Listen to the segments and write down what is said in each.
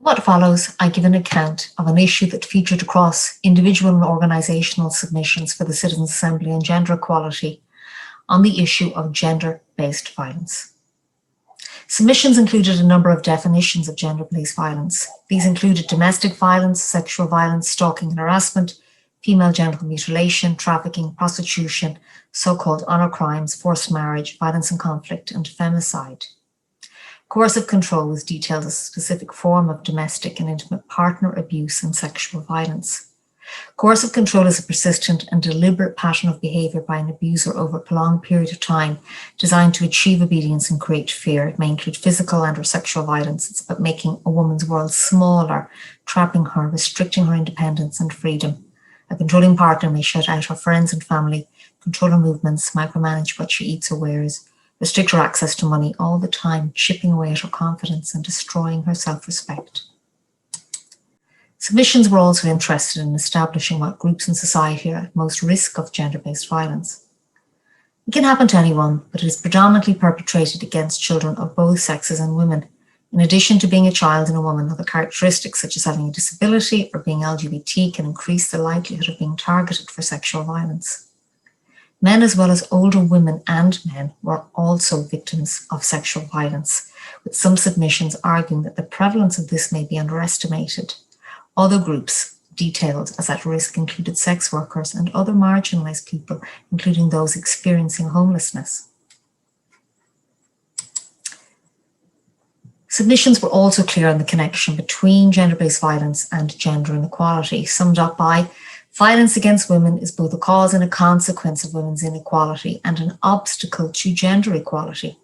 What follows, I give an account of an issue that featured across individual and organisational submissions for the Citizens' Assembly on Gender Equality on the issue of gender-based violence. Submissions included a number of definitions of gender-based violence. These included domestic violence, sexual violence, stalking and harassment, female genital mutilation, trafficking, prostitution, so-called honour crimes, forced marriage, violence and conflict, and femicide. Coercive control was detailed as a specific form of domestic and intimate partner abuse and sexual violence. Coercive control is a persistent and deliberate pattern of behaviour by an abuser over a prolonged period of time designed to achieve obedience and create fear. It may include physical and/or sexual violence. It's about making a woman's world smaller, trapping her, restricting her independence and freedom. A controlling partner may shut out her friends and family, control her movements, micromanage what she eats or wears, restrict her access to money, all the time chipping away at her confidence and destroying her self-respect. Submissions were also interested in establishing what groups in society are at most risk of gender-based violence. It can happen to anyone, but it is predominantly perpetrated against children of both sexes and women. In addition to being a child and a woman, other characteristics such as having a disability or being LGBT can increase the likelihood of being targeted for sexual violence. Men as well as older women and men were also victims of sexual violence, with some submissions arguing that the prevalence of this may be underestimated. Other groups detailed as at risk included sex workers and other marginalised people, including those experiencing homelessness. Submissions were also clear on the connection between gender-based violence and gender inequality, summed up by violence against women is both a cause and a consequence of women's inequality and an obstacle to gender equality.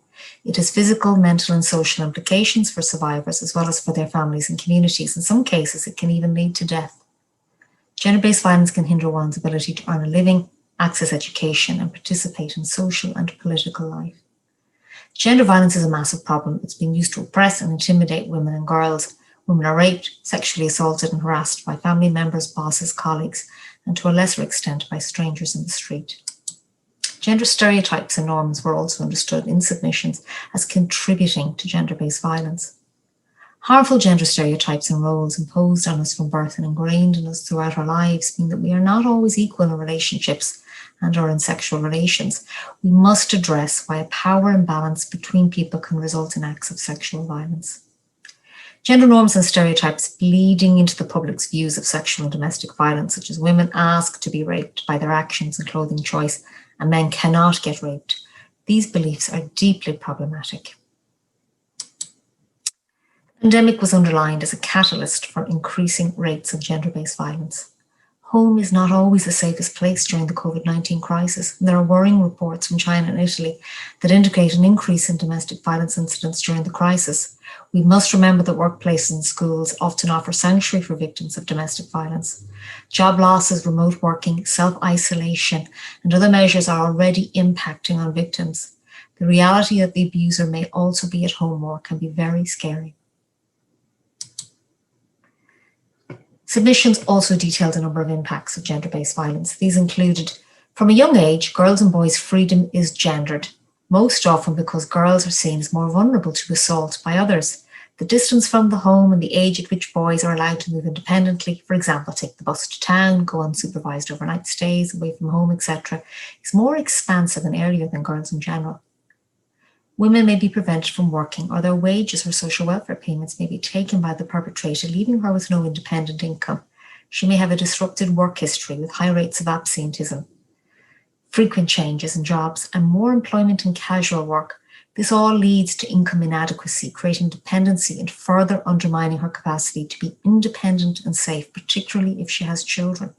It has physical, mental and social implications for survivors as well as for their families and communities. In some cases, it can even lead to death. Gender-based violence can hinder one's ability to earn a living, access education and participate in social and political life. Gender violence is a massive problem. It's been used to oppress and intimidate women and girls. Women are raped, sexually assaulted and harassed by family members, bosses, colleagues, and to a lesser extent by strangers in the street. Gender stereotypes and norms were also understood in submissions as contributing to gender-based violence. Harmful gender stereotypes and roles imposed on us from birth and ingrained in us throughout our lives mean that we are not always equal in relationships and or in sexual relations. We must address why a power imbalance between people can result in acts of sexual violence. Gender norms and stereotypes bleeding into the public's views of sexual and domestic violence, such as women ask to be raped by their actions and clothing choice, and men cannot get raped. These beliefs are deeply problematic. The pandemic was underlined as a catalyst for increasing rates of gender-based violence. Home is not always the safest place during the COVID-19 crisis, and there are worrying reports from China and Italy that indicate an increase in domestic violence incidents during the crisis. We must remember that workplaces and schools often offer sanctuary for victims of domestic violence. Job losses, remote working, self-isolation, and other measures are already impacting on victims. The reality that the abuser may also be at home more can be very scary. Submissions also detailed a number of impacts of gender-based violence. These included, from a young age, girls' and boys' freedom is gendered, most often because girls are seen as more vulnerable to assault by others. The distance from the home and the age at which boys are allowed to move independently, for example, take the bus to town, go on supervised overnight stays, away from home, etc., is more expansive and earlier than girls in general. Women may be prevented from working, or their wages or social welfare payments may be taken by the perpetrator, leaving her with no independent income. She may have a disrupted work history with high rates of absenteeism, frequent changes in jobs, and more employment in casual work. This all leads to income inadequacy, creating dependency and further undermining her capacity to be independent and safe, particularly if she has children.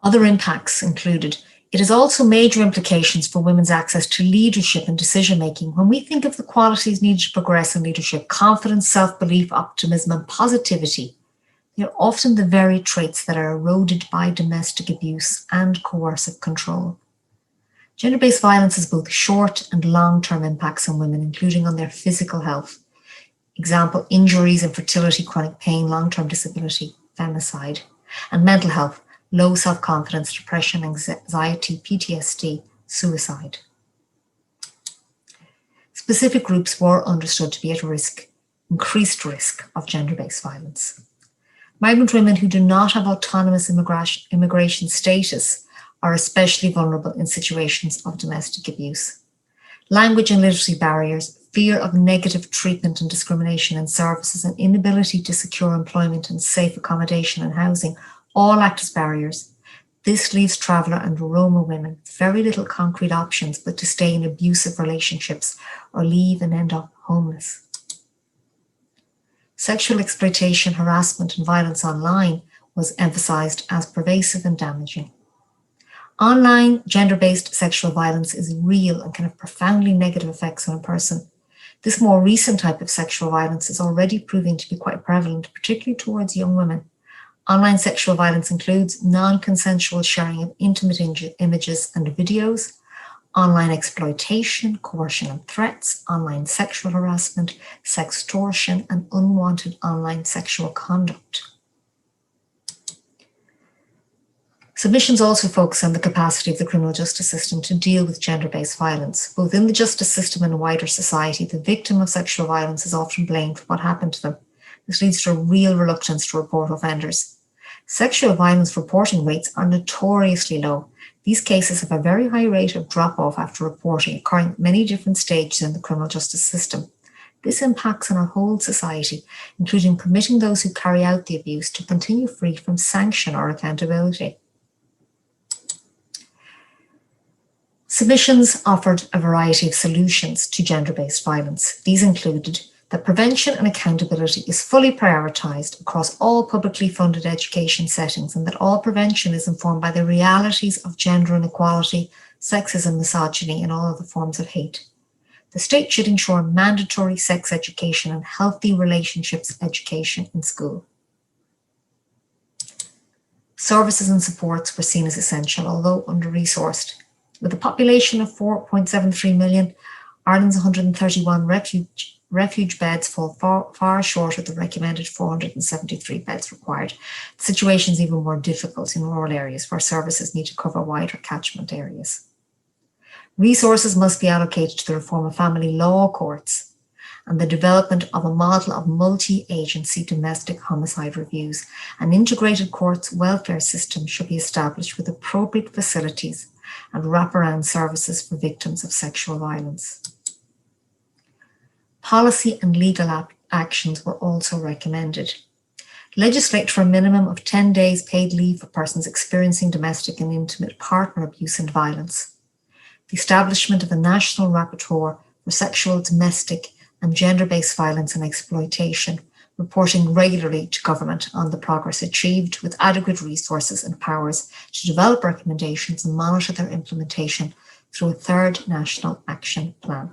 Other impacts included, it has also major implications for women's access to leadership and decision-making. When we think of the qualities needed to progress in leadership, confidence, self-belief, optimism, and positivity, they are often the very traits that are eroded by domestic abuse and coercive control. Gender-based violence has both short and long-term impacts on women, including on their physical health. Example, injuries, infertility, chronic pain, long-term disability, femicide, and mental health, low self-confidence, depression, anxiety, PTSD, suicide. Specific groups were understood to be at risk, increased risk of gender-based violence. Migrant women who do not have autonomous immigration status are especially vulnerable in situations of domestic abuse. Language and literacy barriers, fear of negative treatment and discrimination in services, and inability to secure employment and safe accommodation and housing all act as barriers. This leaves traveller and Roma women with very little concrete options but to stay in abusive relationships or leave and end up homeless. Sexual exploitation, harassment and violence online was emphasised as pervasive and damaging. Online gender-based sexual violence is real and can have profoundly negative effects on a person. This more recent type of sexual violence is already proving to be quite prevalent, particularly towards young women. Online sexual violence includes non-consensual sharing of intimate images and videos, online exploitation, coercion and threats, online sexual harassment, sextortion, and unwanted online sexual conduct. Submissions also focus on the capacity of the criminal justice system to deal with gender-based violence. Both in the justice system and wider society, the victim of sexual violence is often blamed for what happened to them. This leads to a real reluctance to report offenders. Sexual violence reporting rates are notoriously low. These cases have a very high rate of drop-off after reporting, occurring at many different stages in the criminal justice system. This impacts on our whole society, including permitting those who carry out the abuse to continue free from sanction or accountability. Submissions offered a variety of solutions to gender-based violence. These included that prevention and accountability is fully prioritised across all publicly funded education settings, and that all prevention is informed by the realities of gender inequality, sexism, misogyny, and all other forms of hate. The state should ensure mandatory sex education and healthy relationships education in school. Services and supports were seen as essential, although under-resourced. With a population of 4.73 million, Ireland's 131 refuge beds fall far short of the recommended 473 beds required. The situation is even more difficult in rural areas where services need to cover wider catchment areas. Resources must be allocated to the reform of family law courts and the development of a model of multi-agency domestic homicide reviews. An integrated courts welfare system should be established with appropriate facilities and wraparound services for victims of sexual violence. Policy and legal actions were also recommended. Legislate for a minimum of 10 days paid leave for persons experiencing domestic and intimate partner abuse and violence. The establishment of a national rapporteur for sexual, domestic and gender-based violence and exploitation, reporting regularly to government on the progress achieved with adequate resources and powers to develop recommendations and monitor their implementation through a third national action plan.